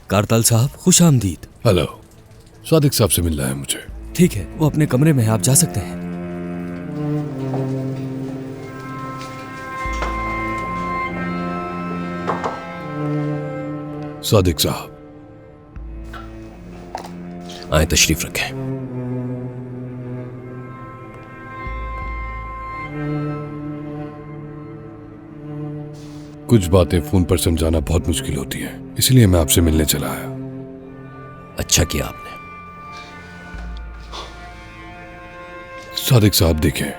कारताल साहब, खुश आमदीद। हेलो, सादिक साहब से मिलना है मुझे। ठीक है, वो अपने कमरे में है, आप जा सकते हैं। सादिक साहब, आए, तशरीफ रखें। कुछ बातें फोन पर समझाना बहुत मुश्किल होती है, इसलिए मैं आपसे मिलने चला आया। अच्छा किया आपने। सादिक साहब देखें,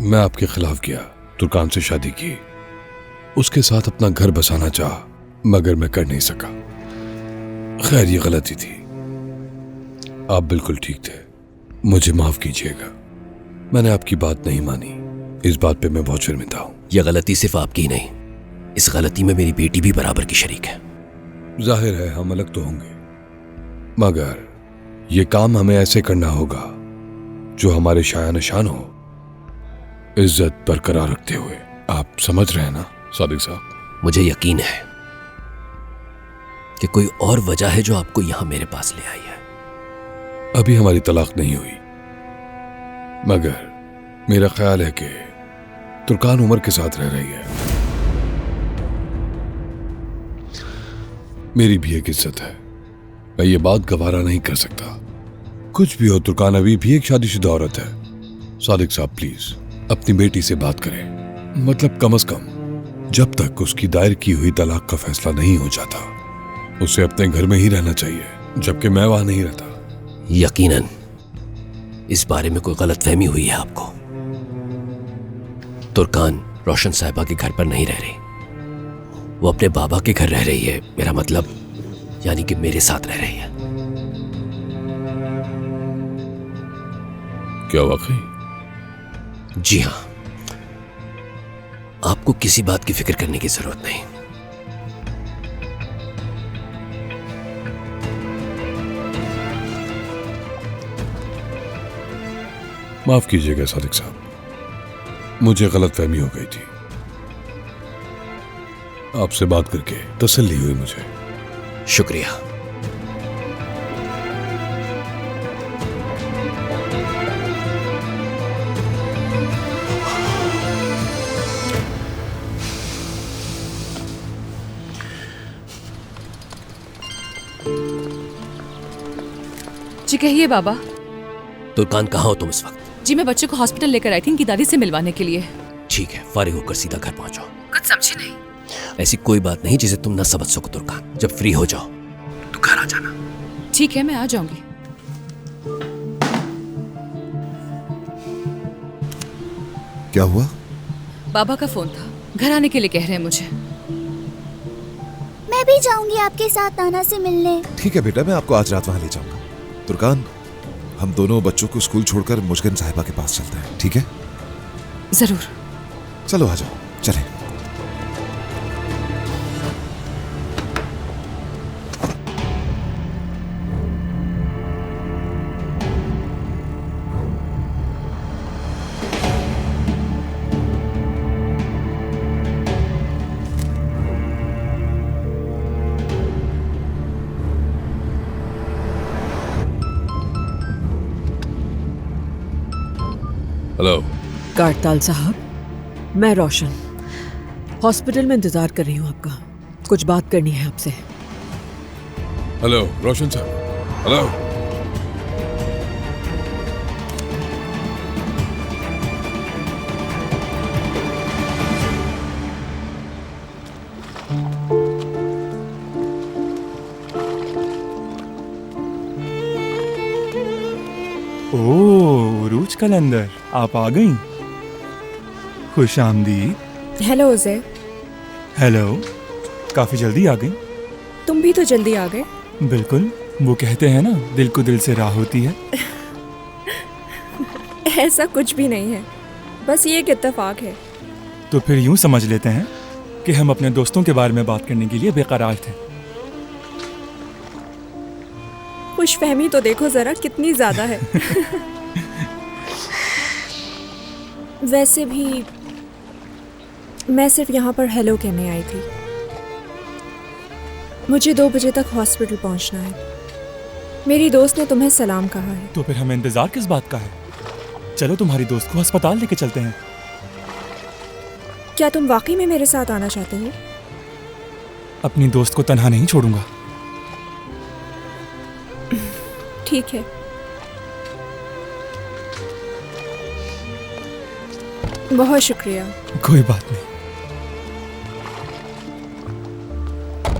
मैं आपके खिलाफ गया, तुर्कान से शादी की, उसके साथ अपना घर बसाना चाहा, मगर मैं कर नहीं सका। खैर, ये गलती थी। आप बिल्कुल ठीक थे, मुझे माफ कीजिएगा। मैंने आपकी बात नहीं मानी, इस बात पे मैं बहुत शर्मिंदा हूं। यह गलती सिर्फ आपकी ही नहीं, इस गलती में मेरी बेटी भी बराबर की शरीक है। जाहिर है हम अलग तो होंगे, मगर ये काम हमें ऐसे करना होगा जो हमारे शायान शान हो, इज्जत बरकरार रखते हुए। आप समझ रहे हैं ना सादिक साहब? मुझे यकीन है कि कोई और वजह है जो आपको यहां मेरे पास ले आई है। अभी हमारी तलाक नहीं हुई, मगर मेरा ख्याल है कि तुर्कान उमर के साथ रह रही है। मेरी भी एक इज्जत है, मैं ये बात गवारा नहीं कर सकता। कुछ भी हो, तुर्कान अभी भी एक शादीशुदा औरत है। सादिक साहब प्लीज अपनी बेटी से बात करें, मतलब कम से कम जब तक उसकी दायर की हुई तलाक का फैसला नहीं हो जाता, उसे अपने घर में ही रहना चाहिए, जबकि मैं वहां नहीं रहता। यकीनन इस बारे में कोई गलतफहमी हुई है आपको। तुर्कान रोशन साहिबा के घर पर नहीं रह रही, वो अपने बाबा के घर रह रही है। मेरा मतलब यानी कि मेरे साथ रह रही है। क्या वाकई? जी हाँ, आपको किसी बात की फिक्र करने की जरूरत नहीं। माफ कीजिएगा सादिक साहब, मुझे गलतफहमी हो गई थी। आपसे बात करके तसल्ली हुई मुझे। शुक्रिया। जी कहिए बाबा। तुर्कान कहाँ हो तुम इस वक्त? जी मैं बच्चे को हॉस्पिटल लेकर आई थी इनकी दादी से मिलवाने के लिए। ठीक है, फारिग होकर सीधा घर पहुंचो। कुछ समझी नहीं। ऐसी कोई बात नहीं जिसे तुम न समझ सको तुर्कान। जब फ्री हो जाओ तो घर आ जाना। ठीक है, मैं आ जाऊंगी। क्या हुआ? बाबा का फोन था, घर आने के लिए कह रहे हैं मुझे। मैं भी जाऊंगी आपके साथ नाना से मिलने। ठीक है बेटा, मैं आपको आज रात वहां ले जाऊंगा। तुर्कान, हम दोनों बच्चों को स्कूल छोड़कर मुश्किन साहिबा के पास चलते हैं, ठीक है? जरूर। चलो आ जाओ, चलें। हेलो कारताल साहब, मैं रोशन हॉस्पिटल में इंतजार कर रही हूँ आपका। कुछ बात करनी है आपसे। हेलो रोशन साहब, हेलो। ओह उरूज कलंदर, आप आ गई। खुश आमदीद। हेलो उज़ैर। हेलो, काफी जल्दी आ गई। तुम भी तो जल्दी आ गए। बिल्कुल, वो कहते हैं ना, दिल को दिल से राह होती है। ऐसा कुछ भी नहीं है, बस ये एक इत्तेफाक है। तो फिर यूं समझ लेते हैं कि हम अपने दोस्तों के बारे में बात करने के लिए बेकरार थे। खुशफहमी तो देखो जरा कितनी ज्यादा है। वैसे भी मैं सिर्फ यहाँ पर हेलो कहने आई थी। मुझे 2 बजे तक हॉस्पिटल पहुंचना है। मेरी दोस्त ने तुम्हें सलाम कहा है। तो फिर हमें इंतजार किस बात का है? चलो तुम्हारी दोस्त को अस्पताल लेके चलते हैं। क्या तुम वाकई में मेरे साथ आना चाहते हो? अपनी दोस्त को तन्हा नहीं छोड़ूंगा। ठीक है। बहुत शुक्रिया। कोई बात नहीं।